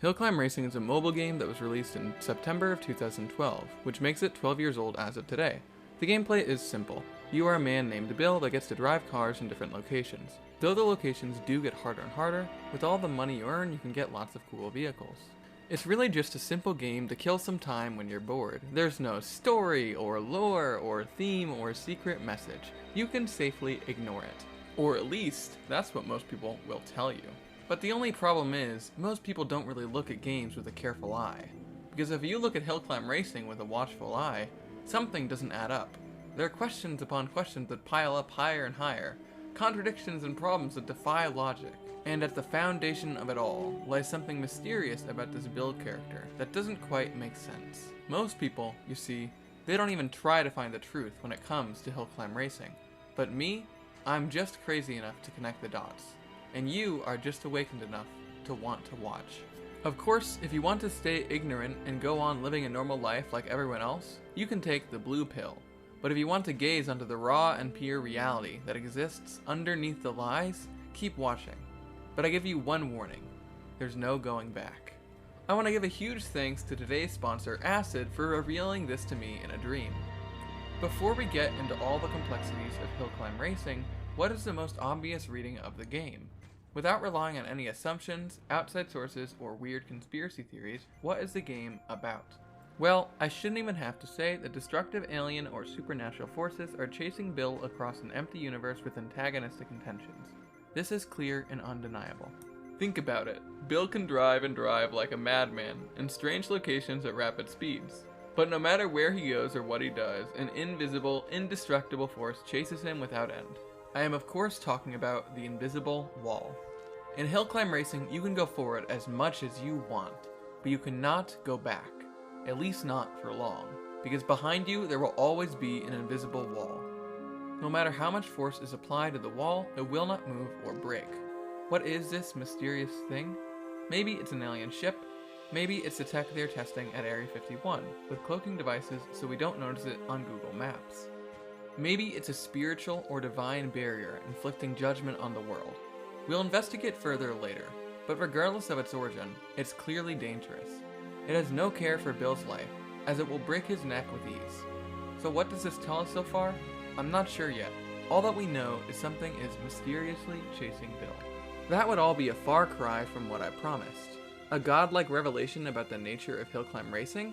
Hill Climb Racing is a mobile game that was released in September of 2012, which makes it 12 years old as of today. The gameplay is simple. You are a man named Bill that gets to drive cars in different locations. Though the locations do get harder and harder, with all the money you earn, you can get lots of cool vehicles. It's really just a simple game to kill some time when you're bored. There's no story, or lore, or theme, or secret message. You can safely ignore it. Or at least, that's what most people will tell you. But the only problem is, most people don't really look at games with a careful eye. Because if you look at Hill Climb Racing with a watchful eye, something doesn't add up. There are questions upon questions that pile up higher and higher, contradictions and problems that defy logic. And at the foundation of it all lies something mysterious about this Bill character that doesn't quite make sense. Most people, you see, they don't even try to find the truth when it comes to Hill Climb Racing. But me, I'm just crazy enough to connect the dots. And you are just awakened enough to want to watch. Of course, if you want to stay ignorant and go on living a normal life like everyone else, you can take the blue pill. But if you want to gaze onto the raw and pure reality that exists underneath the lies, keep watching. But I give you one warning. There's no going back. I want to give a huge thanks to today's sponsor, Acid, for revealing this to me in a dream. Before we get into all the complexities of Hill Climb Racing, what is the most obvious reading of the game? Without relying on any assumptions, outside sources, or weird conspiracy theories, what is the game about? Well, I shouldn't even have to say that destructive alien or supernatural forces are chasing Bill across an empty universe with antagonistic intentions. This is clear and undeniable. Think about it. Bill can drive and drive like a madman in strange locations at rapid speeds. But no matter where he goes or what he does, an invisible, indestructible force chases him without end. I am of course talking about the invisible wall. In Hill Climb Racing, you can go forward as much as you want, but you cannot go back. At least not for long, because behind you there will always be an invisible wall. No matter how much force is applied to the wall, it will not move or break. What is this mysterious thing? Maybe it's an alien ship. Maybe it's the tech they're testing at Area 51, with cloaking devices so we don't notice it on Google Maps. Maybe it's a spiritual or divine barrier inflicting judgment on the world. We'll investigate further later, but regardless of its origin, it's clearly dangerous. It has no care for Bill's life, as it will break his neck with ease. So what does this tell us so far? I'm not sure yet. All that we know is something is mysteriously chasing Bill. That would all be a far cry from what I promised. A godlike revelation about the nature of Hill Climb Racing?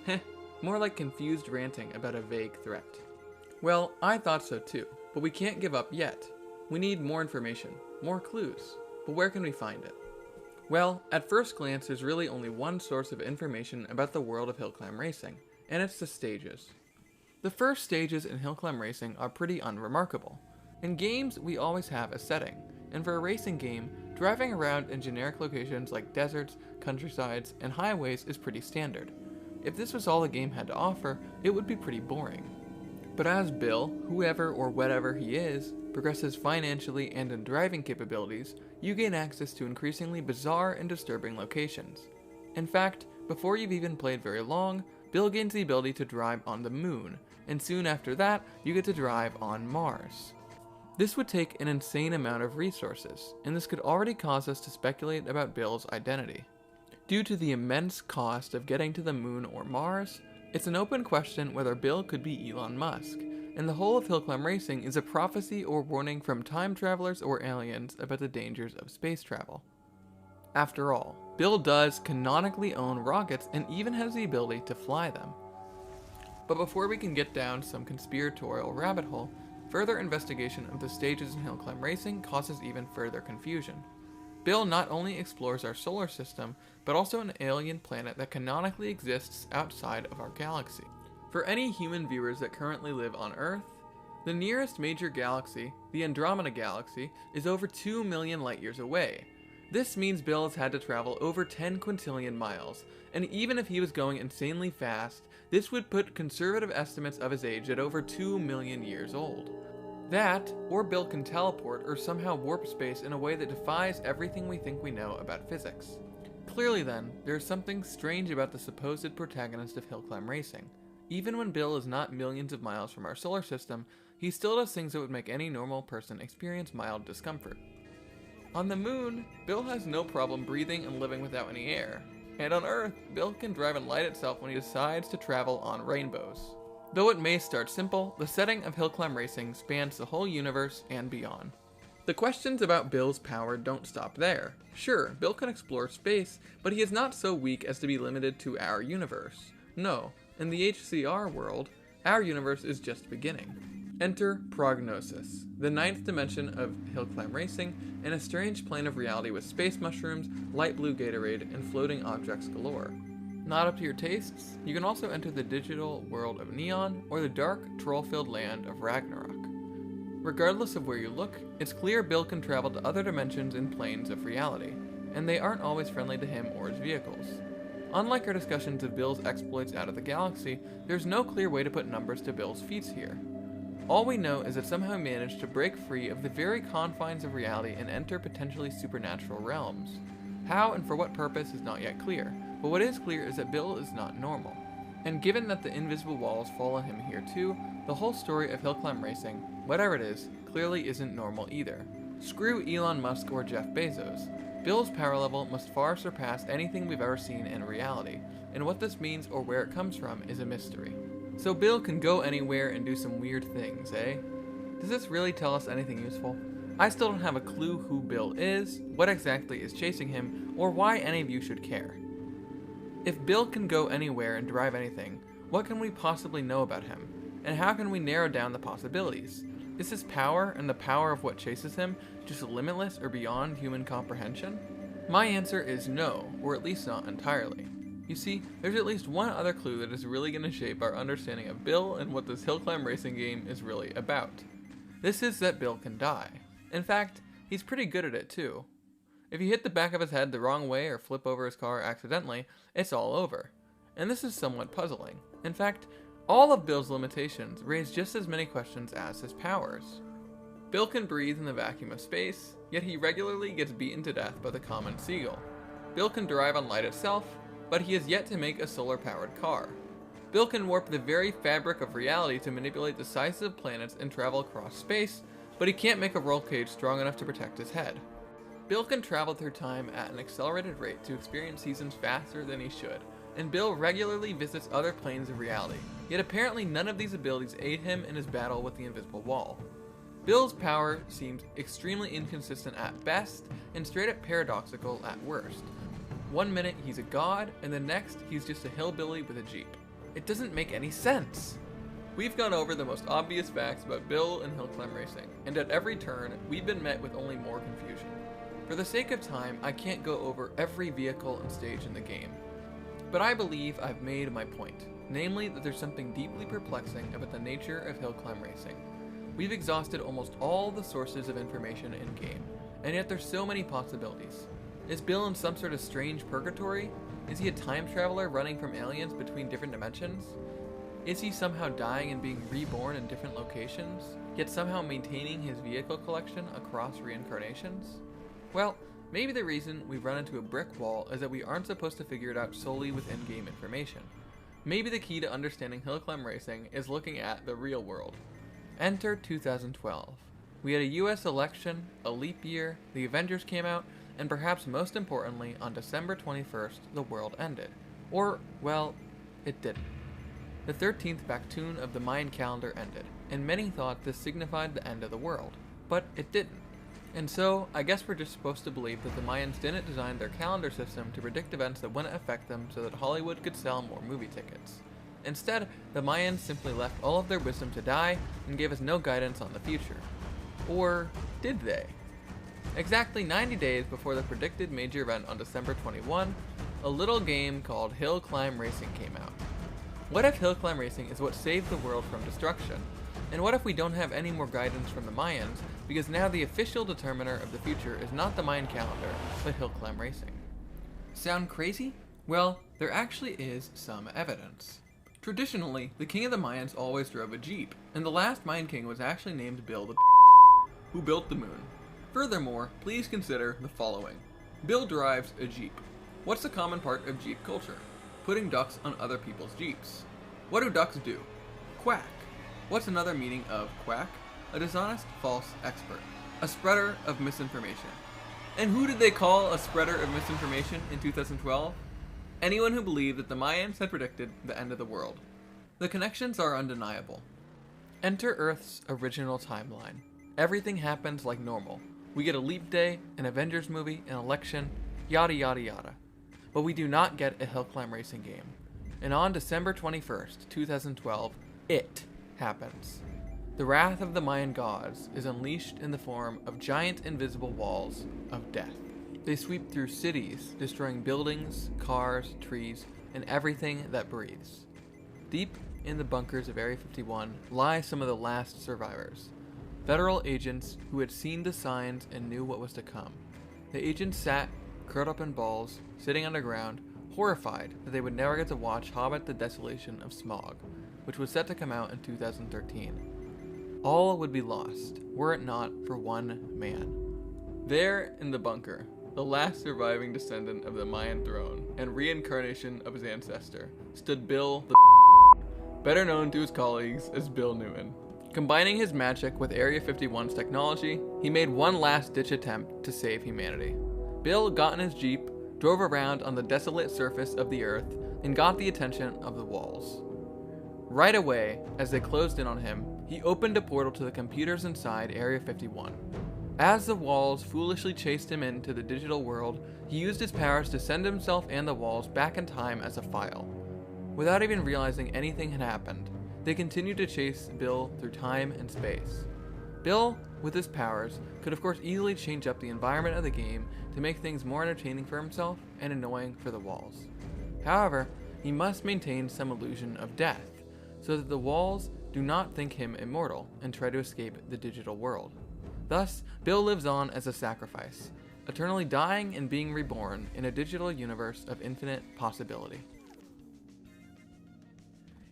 Heh, more like confused ranting about a vague threat. Well, I thought so too, but we can't give up yet. We need more information, more clues. But where can we find it? Well, at first glance, there's really only one source of information about the world of Hill Climb Racing, and it's the stages. The first stages in Hill Climb Racing are pretty unremarkable. In games, we always have a setting, and for a racing game, driving around in generic locations like deserts, countrysides, and highways is pretty standard. If this was all the game had to offer, it would be pretty boring. But as Bill, whoever or whatever he is, progresses financially and in driving capabilities, you gain access to increasingly bizarre and disturbing locations. In fact, before you've even played very long, Bill gains the ability to drive on the moon, and soon after that, you get to drive on Mars. This would take an insane amount of resources, and this could already cause us to speculate about Bill's identity. Due to the immense cost of getting to the moon or Mars, it's an open question whether Bill could be Elon Musk, and the whole of Hill Climb Racing is a prophecy or warning from time travelers or aliens about the dangers of space travel. After all, Bill does canonically own rockets and even has the ability to fly them. But before we can get down some conspiratorial rabbit hole, further investigation of the stages in Hill Climb Racing causes even further confusion. Bill not only explores our solar system, but also an alien planet that canonically exists outside of our galaxy. For any human viewers that currently live on Earth, the nearest major galaxy, the Andromeda Galaxy, is over 2 million light years away. This means Bill has had to travel over 10 quintillion miles, and even if he was going insanely fast, this would put conservative estimates of his age at over 2 million years old. That, or Bill can teleport or somehow warp space in a way that defies everything we think we know about physics. Clearly then, there is something strange about the supposed protagonist of Hill Climb Racing. Even when Bill is not millions of miles from our solar system, he still does things that would make any normal person experience mild discomfort. On the moon, Bill has no problem breathing and living without any air. And on Earth, Bill can drive and light itself when he decides to travel on rainbows. Though it may start simple, the setting of hill climb racing spans the whole universe and beyond. The questions about Bill's power don't stop there. Sure, Bill can explore space, but he is not so weak as to be limited to our universe. No, in the HCR world, our universe is just beginning. Enter Prognosis, the 9th dimension of hill climb racing, and a strange plane of reality with space mushrooms, light blue Gatorade, and floating objects galore. Not up to your tastes? You can also enter the digital world of Neon, or the dark, troll-filled land of Ragnarok. Regardless of where you look, it's clear Bill can travel to other dimensions and planes of reality, and they aren't always friendly to him or his vehicles. Unlike our discussions of Bill's exploits out of the galaxy, there's no clear way to put numbers to Bill's feats here. All we know is that somehow he managed to break free of the very confines of reality and enter potentially supernatural realms. How and for what purpose is not yet clear, but what is clear is that Bill is not normal. And given that the invisible walls follow him here too, the whole story of hill climb racing, whatever it is, clearly isn't normal either. Screw Elon Musk or Jeff Bezos. Bill's power level must far surpass anything we've ever seen in reality, and what this means or where it comes from is a mystery. So Bill can go anywhere and do some weird things, eh? Does this really tell us anything useful? I still don't have a clue who Bill is, what exactly is chasing him, or why any of you should care. If Bill can go anywhere and drive anything, what can we possibly know about him? And how can we narrow down the possibilities? Is his power and the power of what chases him just limitless or beyond human comprehension? My answer is no, or at least not entirely. You see, there's at least one other clue that is really going to shape our understanding of Bill and what this hill climb racing game is really about. This is that Bill can die. In fact, he's pretty good at it too. If you hit the back of his head the wrong way or flip over his car accidentally, it's all over. And this is somewhat puzzling. In fact, all of Bill's limitations raise just as many questions as his powers. Bill can breathe in the vacuum of space, yet he regularly gets beaten to death by the common seagull. Bill can drive on light itself, but he has yet to make a solar-powered car. Bill can warp the very fabric of reality to manipulate the sizes of planets and travel across space, but he can't make a roll cage strong enough to protect his head. Bill can travel through time at an accelerated rate to experience seasons faster than he should, and Bill regularly visits other planes of reality, yet apparently none of these abilities aid him in his battle with the invisible wall. Bill's power seems extremely inconsistent at best, and straight up paradoxical at worst. One minute he's a god, and the next he's just a hillbilly with a Jeep. It doesn't make any sense. We've gone over the most obvious facts about Bill and hill climb racing, and at every turn, we've been met with only more confusion. For the sake of time, I can't go over every vehicle and stage in the game. But I believe I've made my point, namely that there's something deeply perplexing about the nature of hill climb racing. We've exhausted almost all the sources of information in-game, and yet there's so many possibilities. Is Bill in some sort of strange purgatory? Is he a time traveler running from aliens between different dimensions? Is he somehow dying and being reborn in different locations, yet somehow maintaining his vehicle collection across reincarnations? Well, maybe the reason we've run into a brick wall is that we aren't supposed to figure it out solely with in-game information. Maybe the key to understanding hill climb racing is looking at the real world. Enter 2012. We had a US election, a leap year, the Avengers came out, and perhaps most importantly, on December 21st, the world ended. Or, well, it didn't. The 13th Bactune of the Mayan calendar ended, and many thought this signified the end of the world. But it didn't. And so, I guess we're just supposed to believe that the Mayans didn't design their calendar system to predict events that wouldn't affect them so that Hollywood could sell more movie tickets. Instead, the Mayans simply left all of their wisdom to die and gave us no guidance on the future. Or did they? Exactly 90 days before the predicted major event on December 21, a little game called Hill Climb Racing came out. What if hill climb racing is what saved the world from destruction? And what if we don't have any more guidance from the Mayans, because now the official determiner of the future is not the Mayan calendar, but hill climb racing? Sound crazy? Well, there actually is some evidence. Traditionally, the king of the Mayans always drove a Jeep, and the last Mayan king was actually named Bill the who built the moon. Furthermore, please consider the following. Bill drives a Jeep. What's the common part of Jeep culture? Putting ducks on other people's Jeeps. What do ducks do? Quack. What's another meaning of quack? A dishonest, false expert. A spreader of misinformation. And who did they call a spreader of misinformation in 2012? Anyone who believed that the Mayans had predicted the end of the world. The connections are undeniable. Enter Earth's original timeline. Everything happens like normal. We get a leap day, an Avengers movie, an election, yada yada yada. But we do not get a hill climb racing game. And on December 21st, 2012, it happens. The wrath of the Mayan gods is unleashed in the form of giant invisible walls of death. They sweep through cities, destroying buildings, cars, trees, and everything that breathes. Deep in the bunkers of Area 51 lie some of the last survivors. Federal agents who had seen the signs and knew what was to come. The agents sat, curled up in balls, sitting underground, horrified that they would never get to watch Hobbit: The Desolation of Smaug, which was set to come out in 2013. All would be lost, were it not for one man. There in the bunker, the last surviving descendant of the Mayan throne and reincarnation of his ancestor, stood Bill the better known to his colleagues as Bill Newton. Combining his magic with Area 51's technology, he made one last-ditch attempt to save humanity. Bill got in his Jeep, drove around on the desolate surface of the Earth, and got the attention of the walls. Right away, as they closed in on him, he opened a portal to the computers inside Area 51. As the walls foolishly chased him into the digital world, he used his powers to send himself and the walls back in time as a file. Without even realizing anything had happened, they continued to chase Bill through time and space. Bill, with his powers, could of course easily change up the environment of the game to make things more entertaining for himself and annoying for the walls. However, he must maintain some illusion of death, so that the walls do not think him immortal and try to escape the digital world. Thus, Bill lives on as a sacrifice, eternally dying and being reborn in a digital universe of infinite possibility.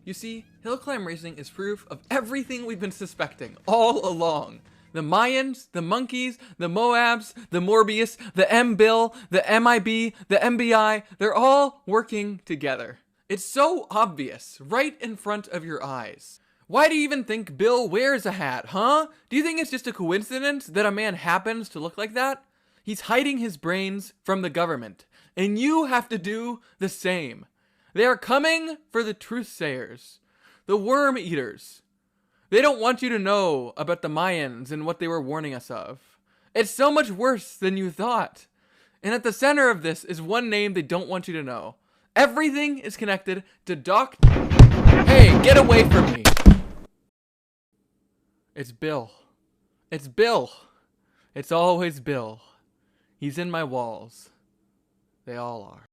You see, hill climb racing is proof of everything we've been suspecting all along. The Mayans, the monkeys, the Moabs, the Morbius, the M-Bill, the MIB, the MBI, they're all working together. It's so obvious, right in front of your eyes. Why do you even think Bill wears a hat, huh? Do you think it's just a coincidence that a man happens to look like that? He's hiding his brains from the government, and you have to do the same. They are coming for the truth-sayers, the worm eaters. They don't want you to know about the Mayans and what they were warning us of. It's so much worse than you thought. And at the center of this is one name they don't want you to know. Everything is connected to Hey, get away from me! It's Bill. It's Bill. It's always Bill. He's in my walls. They all are.